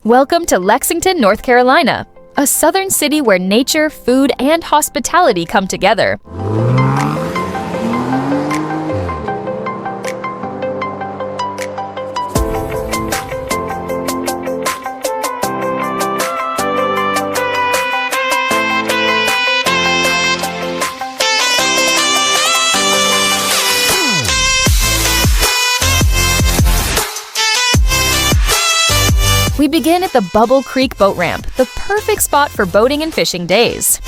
Welcome to Lexington, North Carolina, a southern city where nature, food, and hospitality come together. We begin at the Bubble Creek Boat Ramp, the perfect spot for boating and fishing days.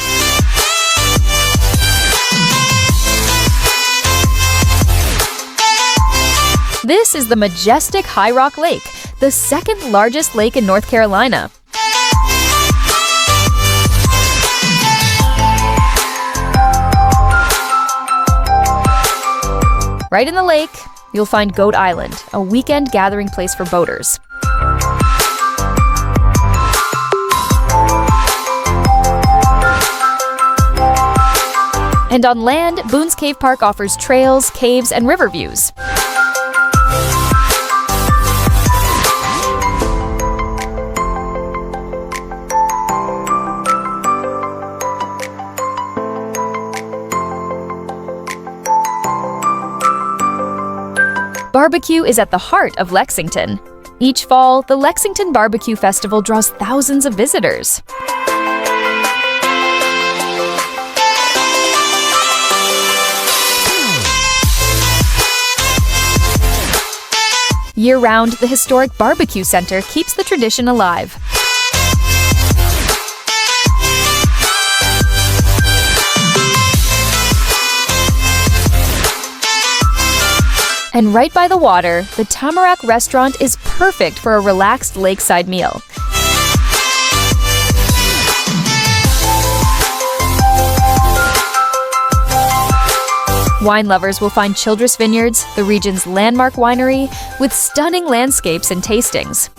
This is the majestic High Rock Lake, the second largest lake in North Carolina. Right in the lake, you'll find Goat Island, a weekend gathering place for boaters. And on land, Boone's Cave Park offers trails, caves, and river views. Barbecue is at the heart of Lexington. Each fall, the Lexington Barbecue Festival draws thousands of visitors. Year-round, the historic Barbecue Center keeps the tradition alive. And right by the water, the Tamarak Restaurant is perfect for a relaxed lakeside meal. Wine lovers will find Childress Vineyards, the region's landmark winery, with stunning landscapes and tastings.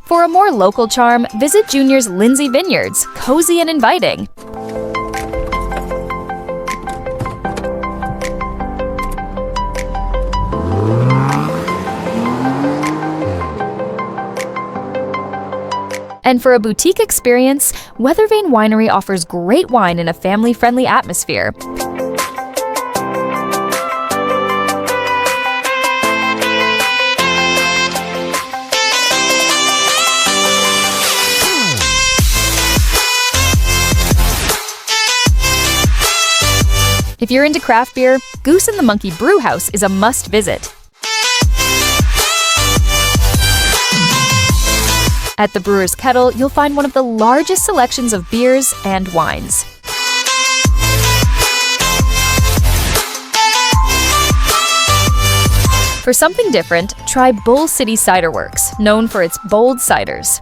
For a more local charm, visit Junior's Lindsay Vineyards, cozy and inviting. And for a boutique experience, Weathervane Winery offers great wine in a family-friendly atmosphere. If you're into craft beer, Goose and the Monkey Brewhouse is a must-visit. At the Brewer's Kettle, you'll find one of the largest selections of beers and wines. For something different, try City Ciderworks, known for its bold ciders.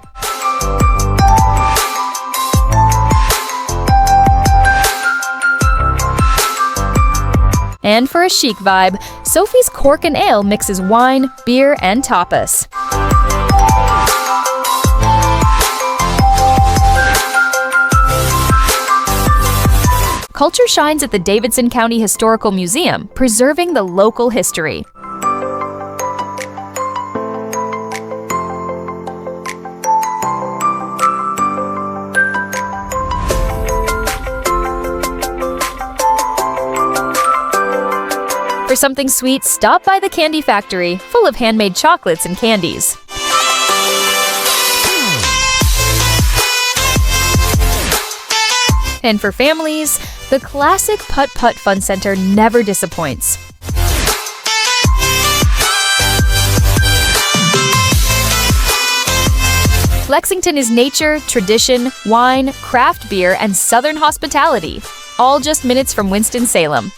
And for a chic vibe, Sophie's Cork and Ale mixes wine, beer, and tapas. Culture shines at the Davidson County Historical Museum, preserving the local history. For something sweet, stop by the Candy Factory, full of handmade chocolates and candies. And for families, the classic Putt Putt Fun Center never disappoints. Lexington is nature, tradition, wine, craft beer, and southern hospitality, all just minutes from Winston-Salem.